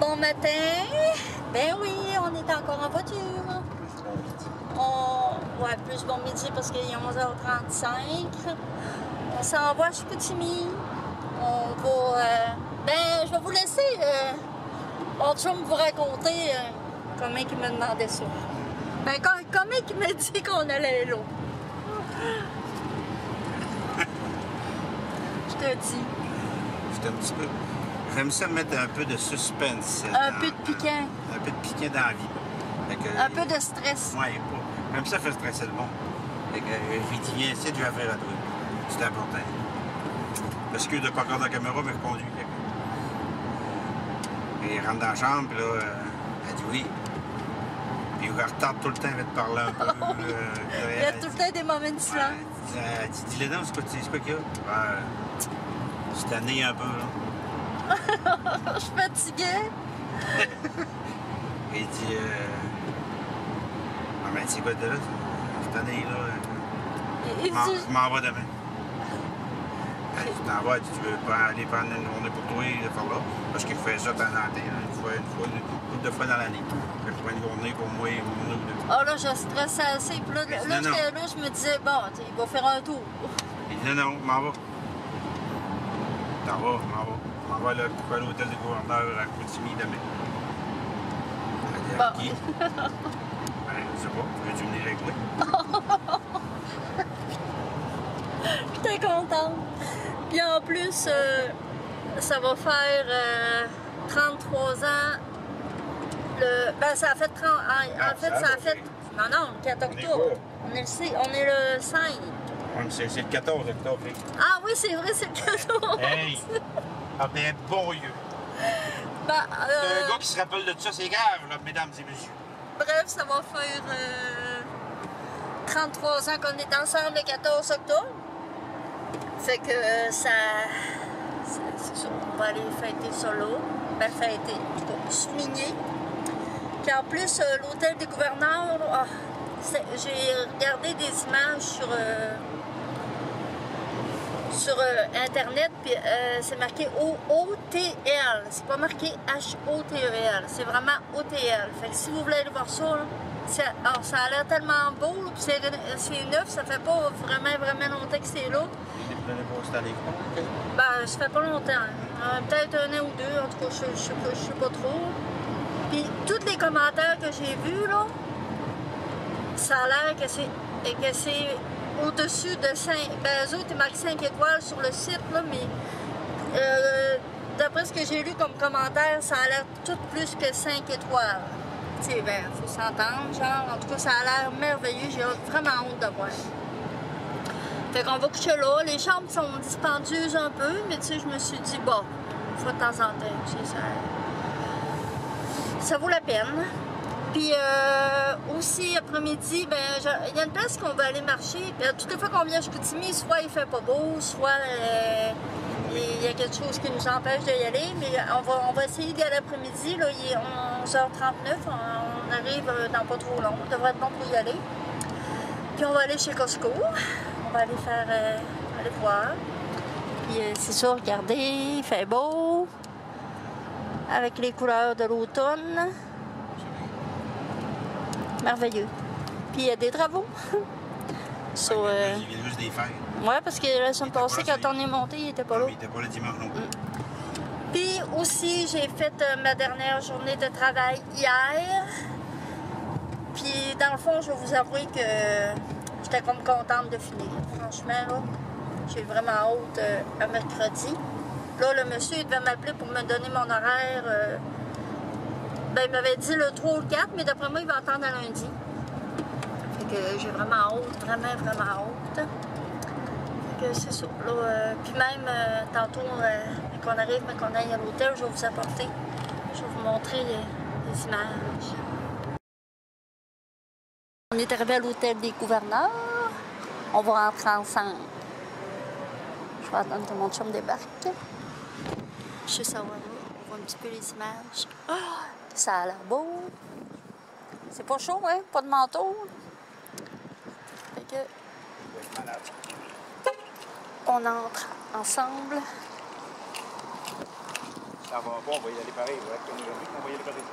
Bon matin. Ben oui, on est encore en voiture. Ouais, plus bon midi parce qu'il est 11h35. On s'en va à Chicoutimi. On va... ben, je vais vous laisser mon chum vous raconter comment il me demandait ça. Ben, comment il m'a dit qu'on allait là. Je te dis. C'est un petit peu... J'aime ça mettre un peu de suspense. Un peu de piquant. Un peu de piquant dans la vie. Un peu de stress. Ouais, même ça fait stresser le monde. Fait que j'ai dit, viens ici, je vais faire à toi. C'est important. Parce que de pas regarder la caméra, mais je conduis. Et il rentre dans la chambre, puis là, elle dit oui. Puis il retarde tout le temps, elle va te parler un peu. Il y a tout le temps des moments de silence. Elle dit, dis-le donc, c'est quoi qu'il y a? C'est tanné un peu, là. Je suis fatiguée. Et il dit, ah ben, c'est quoi de là? Cette année, là, je m'en vais demain. Elle dit, tu t'en vas, elle dit, tu veux pas aller prendre une journée pour toi et faire là? Parce qu'il fait ça de temps en temps, une couple de fois dans l'année. Je prends une journée pour moi et une ou deux. Ah là, je stressais assez. Puis là, j'étais là, je me disais, bon, il va faire un tour. Il dit, non, je m'en vais. T'en vas, je m'en vais. Je m'en vais là, pour aller à l'hôtel du gouverneur à Chicoutimi demain. Elle dit, à qui? Ben, je sais pas, veux-tu venir avec moi? J'étais contente. Puis en plus, ça va faire 33 ans. Ben, ça a fait 30 ans. En fait, ça a fait. Non, le 4 octobre. On est le 5. Ouais, c'est le 14 octobre. Ah oui, c'est vrai, c'est le 14. Hey! Ah, ben, bon lieu. Ben, un gars qui se rappelle de ça, c'est grave, là, mesdames et messieurs. Bref, ça va faire 33 ans qu'on est ensemble le 14 octobre. Fait que c'est ça. On va aller fêter ça là. Ben, fêter, en tout cas, souligner. Puis en plus, l'hôtel des gouverneurs, j'ai regardé des images sur Internet, puis c'est marqué O-O-T-L. C'est pas marqué H-O-T-E-L. C'est vraiment O-T-L. Fait que si vous voulez aller voir ça, là, ça a l'air tellement beau, puis c'est neuf, ça fait pas vraiment longtemps que c'est là. Ben, ça fait pas longtemps. Peut-être un an ou deux, en tout cas, je sais pas trop. Puis tous les commentaires que j'ai vus, là, ça a l'air que c'est au-dessus de 5. Ben, eux autres, ils marquent 5 étoiles sur le site, là, mais d'après ce que j'ai lu comme commentaire, ça a l'air tout plus que 5 étoiles. Tu sais, ben, faut s'entendre, genre. En tout cas, ça a l'air merveilleux. J'ai vraiment honte de voir. Fait qu'on va coucher là. Les chambres sont dispendieuses un peu, mais tu sais, je me suis dit, bon, une fois de temps en temps, tu sais, ça vaut la peine. Puis aussi, après-midi, ben, il y a une place qu'on va aller marcher. Toutes les fois qu'on vient à Chicoutimi, soit il fait pas beau, soit il y a quelque chose qui nous empêche d'y aller. Mais on va essayer d'y aller l'après-midi. Là, il est 11h39. On arrive dans pas trop long. On devrait être bon pour y aller. Puis on va aller chez Costco. On va aller aller voir. Puis c'est ça, regardez, il fait beau. Avec les couleurs de l'automne. Merveilleux. Puis il y a des travaux. So, il vient juste des fêtes. Ouais, parce que la semaine passée, quand on est monté, il était pas là. Il était pas le dimanche non plus. Puis aussi, j'ai fait ma dernière journée de travail hier. Puis dans le fond, je vais vous avouer que j'étais comme contente de finir. Franchement, là, j'ai vraiment hâte à mercredi. Là, le monsieur, il devait m'appeler pour me donner mon horaire. Ben, il m'avait dit le 3 ou le 4, mais d'après moi, il va attendre à lundi. Fait que j'ai vraiment hâte, vraiment hâte. Fait que c'est ça. Là, puis même, tantôt, qu'on arrive, mais qu'on aille à l'hôtel, je vais vous apporter. Je vais vous montrer les images. On est arrivé à l'hôtel des gouverneurs. On va rentrer ensemble. Je vais attendre que mon chum débarque. Je sais savoir, on voit un petit peu les images. Oh, ça a l'air beau. C'est pas chaud, hein? Pas de manteau. Fait que... on entre ensemble. ça va pas, on va y aller pareil. Au lac Kenogami, on va y aller pareil.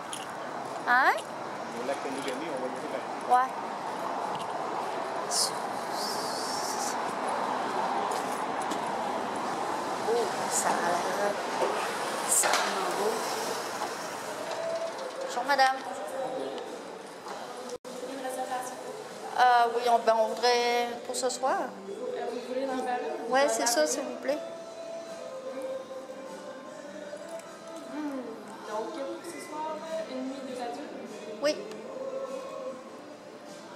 Hein? Au lac Kenogami, on va y aller pareil. Ouais. Oh, ça a l'air vraiment beau. Bonjour, madame. Une réservation. Oui, on voudrait pour ce soir. Vous voulez dans le ballon? Oui, c'est ça, s'il vous plaît. Donc, pour ce soir, une nuit, 2 adultes. Oui.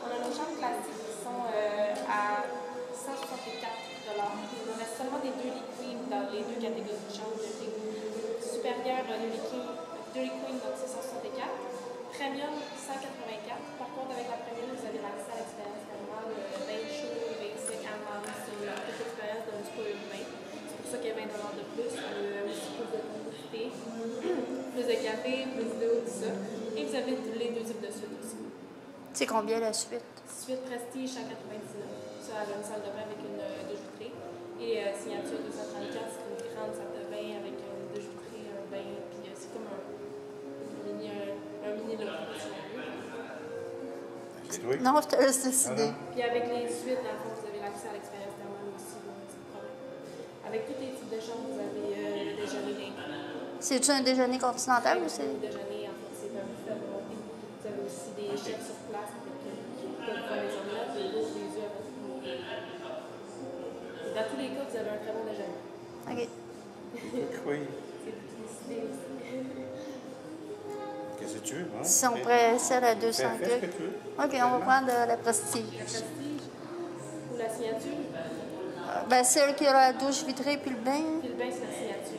On a nos chambres classiques qui sont à 164 $. Il nous reste seulement des 2 lits queen dans les 2 catégories de chambres. Supérieur, 2 lits queen, donc c'est 164. Premium, 184. Par contre, avec la premium, vous avez l'accès à l'expérience thermale, bain chaud, basic, hammam, sur toute l'expérience d'un spa urbain. C'est pour ça qu'il y a 20 $ de plus. Aussi plus de publicité, plus de café, plus d'eau, tout ça. Et vous avez les 2 types de suites aussi. C'est combien la suite? Suite Prestige, 199. Ça, elle a une salle de bain avec une déjouterie. Et signature 234, c'est une grande salle de bain avec une déjouterie, un bain, puis c'est comme un mini lobby, si on veut. C'est toi? Non, je te laisse décider. Puis avec les suites, dans le fond, vous avez l'accès à l'expérience thermale aussi, donc c'est pas de problème. Avec tous les types de chambres, vous avez le déjeuner d'inclus. C'est-tu un déjeuner continental ou c'est... Le déjeuner, en fait, c'est un buffet de montée. Vous avez aussi des chefs sur place avec, qui peuvent faire les omelettes, les œufs, les œufs avec vous. Dans tous les cas, vous avez un très bon déjeuner. OK. Oui. C'est publicité aussi. Qu'est-ce que tu veux? Hein? Si on pourrait celle à 200 Fais ce que tu veux. OK, on va prendre la Prestige. La prestige ou la signature. Ben, celle qui a la douche vitrée puis le bain. Puis le bain, c'est la signature.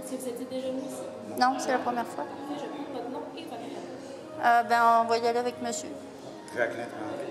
Est-ce que vous étiez déjà venu ici? Non, c'est la première fois. Je prends votre nom et votre nom. Ben, on va y aller avec monsieur. Jacqueline Tremblay.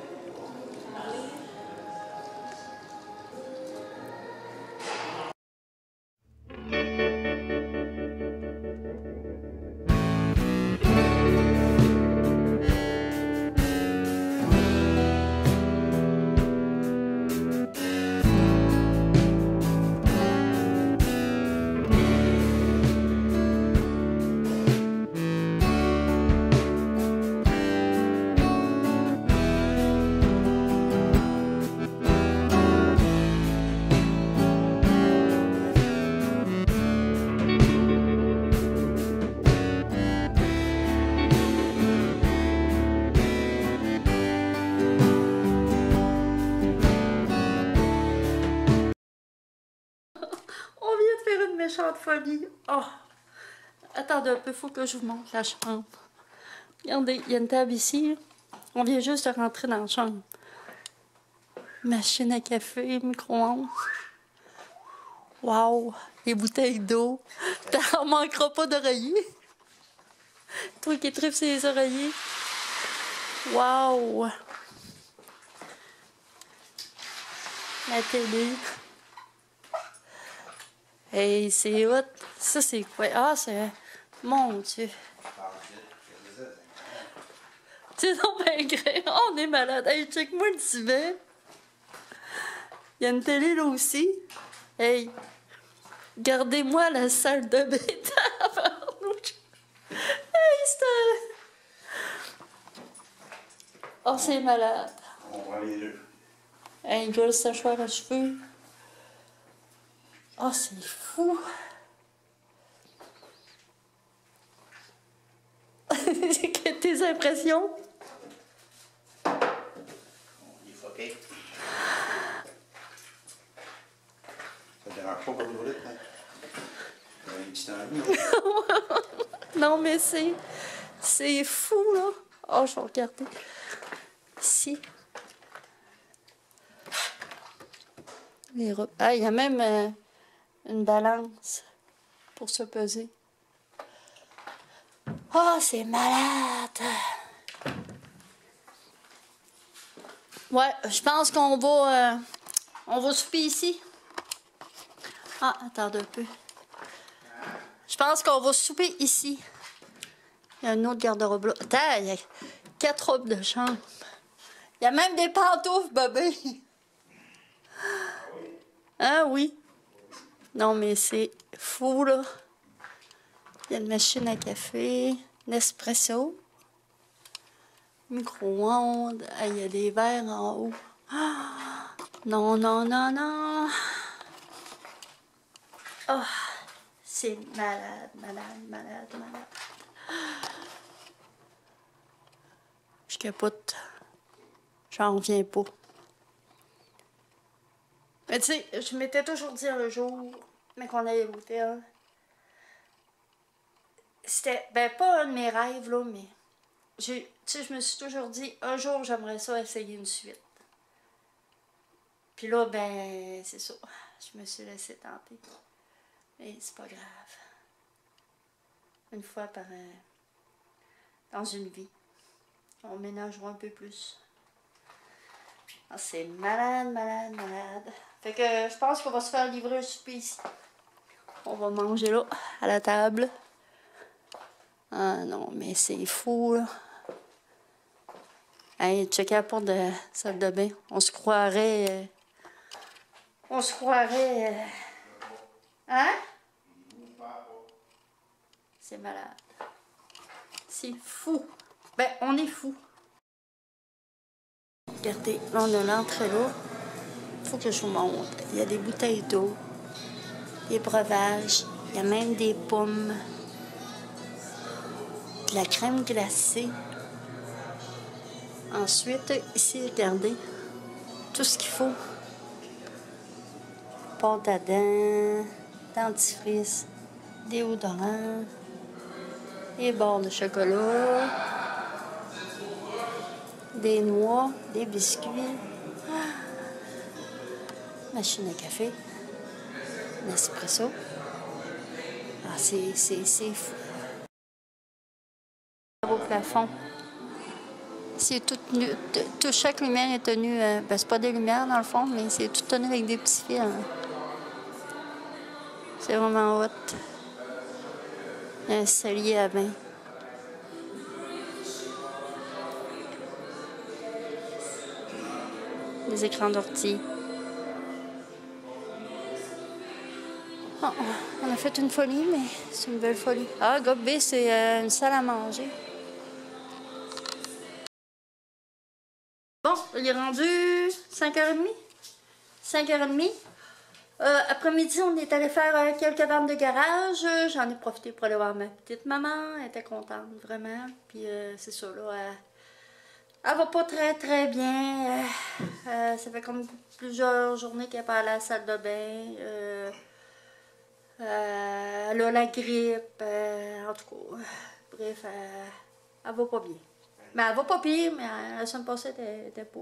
Méchante folie. Oh! Attendez un peu, il faut que je vous montre la chambre. Regardez, il y a une table ici. On vient juste de rentrer dans la chambre. Machine à café, micro-ondes. Wow! Les bouteilles d'eau. T'en manqueras pas d'oreiller. Toi qui tripes sur les oreillers. Wow! La télé. Hey, c'est hot. Ça, c'est quoi? Ah, c'est... Mon Dieu. C'est donc bien gré. Oh, on est malade. Hey, check-moi le divan. Il y a une télé là aussi. Hey, gardez-moi la salle de bain. Hey, c'est... Oh, c'est malade. On prend les deux. Hey, il y a le séchoir à cheveux. Oh, c'est fou! Tes impressions? On est fucké. Ça te dérange pas pour nous là? Un petit envie. Non, mais c'est fou, là. Oh, je vais regarder. Ici. Ah, il y a même une balance pour se peser. Oh, c'est malade! Ouais, je pense qu'on va souper ici. Ah, attendez un peu. Je pense qu'on va souper ici. Il y a une autre garde-robe là. Attends, il y a 4 robes de chambre. Il y a même des pantoufles, bébé. Ah oui. Non, mais c'est fou, là. Il y a une machine à café, Nespresso, micro-ondes. Ah, il y a des verres en haut. Ah, non, non, non, non. Oh, c'est malade, malade, malade, malade. Je capote. J'en reviens pas. Mais tu sais, je m'étais toujours dit un jour, mais qu'on allait à l'hôtel, c'était, ben pas un de mes rêves, là, mais tu sais, je me suis toujours dit, un jour, j'aimerais ça essayer une suite. Puis là, ben, c'est ça. Je me suis laissée tenter. Mais c'est pas grave. Une fois par dans une vie, on ménagera un peu plus. Ah, c'est malade, malade, malade. Fait que je pense qu'on va se faire livrer un souper ici. On va manger là, à la table. Ah non, mais c'est fou, là. Hey, checker la porte de la salle de bain. On se croirait... Hein? C'est malade. C'est fou. Ben, on est fou. Regardez, là, on a l'entrée là. Faut que je vous montre. Il y a des bouteilles d'eau, des breuvages, il y a même des pommes, de la crème glacée. Ensuite, ici, regardez, tout ce qu'il faut. Pâte à dents, dentifrice, déodorant, des barres de chocolat, des noix, des biscuits, machine à café, Nespresso. Ah, c'est fou. Au plafond. C'est tout tenu, chaque lumière est tenue, ben c'est pas des lumières dans le fond, mais c'est tout tenu avec des petits fils. C'est vraiment hot. Un cellier à bain. Des écrans d'ortie. Oh, on a fait une folie, mais c'est une belle folie. Ah, Gop B, c'est une salle à manger. Bon, il est rendu 5h30. 5h30. Après-midi, on est allé faire quelques ventes de garage. J'en ai profité pour aller voir ma petite maman. Elle était contente, vraiment. Puis c'est ça, là. Elle va pas très, très bien. Ça fait comme plusieurs journées qu'elle n'est pas allée à la salle de bain. Elle a la grippe. En tout cas, bref, elle va pas bien. Mais elle va pas pire, mais la semaine passée, elle était pas...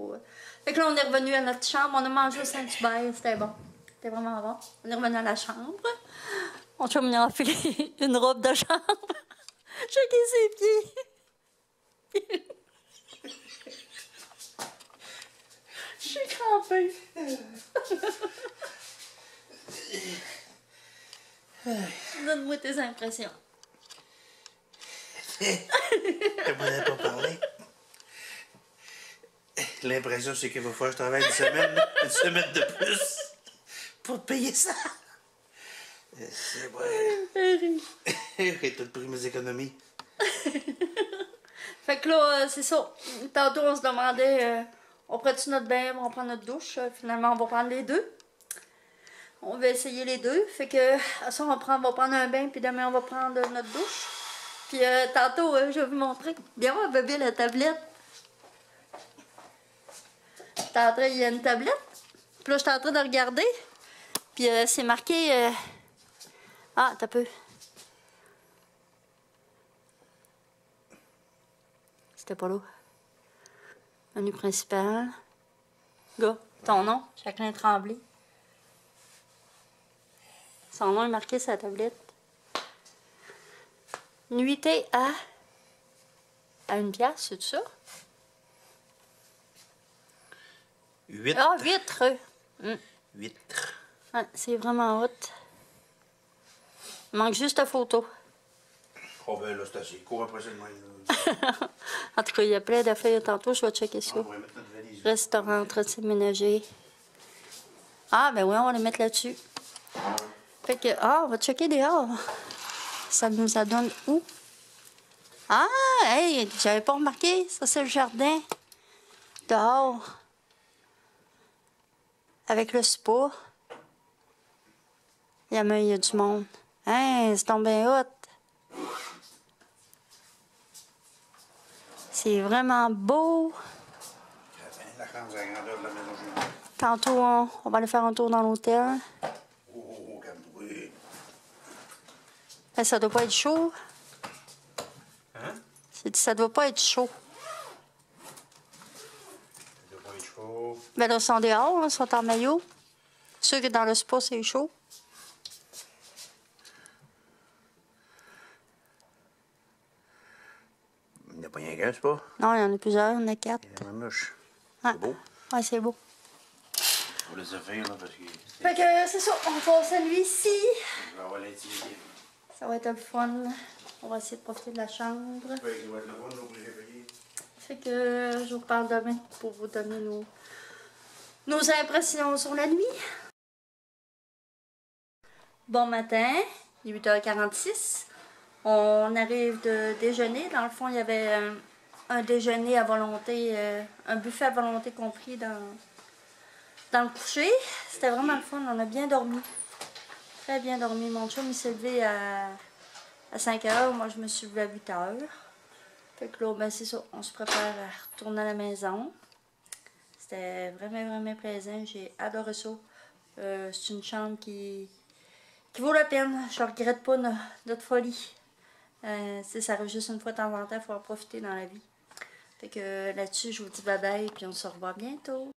Fait que là, on est revenu à notre chambre. On a mangé au Saint-Hubert. C'était bon. C'était vraiment bon. On est revenu à la chambre. Mon chum m'a enfilé une robe de chambre. Checker ses pieds. Je suis crampée. Donne-moi tes impressions. Je voulais pas parler. L'impression, c'est qu'il va falloir que je travaille une semaine de plus pour payer ça. C'est vrai. J'ai tout pris mes économies. Fait que là, c'est ça. Tantôt, on se demandait, on prend-tu notre bain, on prend notre douche. Finalement, on va prendre les deux. On va essayer les deux. Fait que, ça, on va prendre un bain, puis demain, on va prendre notre douche. Puis tantôt, je vais vous montrer. Viens voir, bébé, la tablette. Il y a une tablette. Puis là, je suis en train de regarder. Puis c'est marqué... Ah, t'as peu. C'était pas là. Menu principal. Gars, ton nom, Jacqueline Tremblay. Son nom est marqué sur la tablette. Nuitée à 1$, c'est tout ça? 8. Ah, vitre! 8. Ouais, c'est vraiment hot. Il manque juste la photo. Oh ben là, c'est assez. Cours après ça de même. En tout cas, il y a plein d'affaires. Tantôt, je vais checker ça. On va mettre notre valise. Restaurant, entretien ménager. Ah, ben oui, on va les mettre là-dessus. Fait que, on va checker dehors. Ça nous donne où? Ah, hey, j'avais pas remarqué. Ça, c'est le jardin. Dehors. Avec le spa. Il y a du monde. Hein, c'est tombé hot. C'est vraiment beau. La grande grandeur de la maison Julien. Tantôt, on va aller faire un tour dans l'hôtel. Oh, calme-toi. Ben, ça doit pas être chaud. Hein? Ça doit pas être chaud. Ça doit pas être chaud. Ben là, ils sont dehors, là, ils sont en maillot. Ceux que dans le spa, c'est chaud. Il n'y a pas rien qu'un, c'est pas? Non, il y en a plusieurs, il y en a 4. Il y a une mouche. Ah. C'est beau. Ouais, c'est beau. On va laisser faire, là, parce que... Fait que c'est ça, on passe à lui ici. Je vais avoir l'intimité. Ça va être le fun. On va essayer de profiter de la chambre. Oui, il va être le fun, l'obligé de payer. Fait que je vous reparle demain pour vous donner nos impressions sur la nuit. Bon matin, il est 8h46. On arrive de déjeuner. Dans le fond, il y avait un déjeuner à volonté, un buffet à volonté compris dans le coucher. C'était vraiment le fun. On a bien dormi. Très bien dormi. Mon chum, il s'est levé à 5h. Moi, je me suis levée à 8h. Fait que là, ben, c'est ça. On se prépare à retourner à la maison. C'était vraiment, vraiment plaisant. J'ai adoré ça. C'est une chambre qui vaut la peine. Je regrette pas notre folie. Ça arrive juste une fois de temps en temps. Il faut en profiter dans la vie. Fait que là-dessus, je vous dis bye bye. Puis on se revoit bientôt.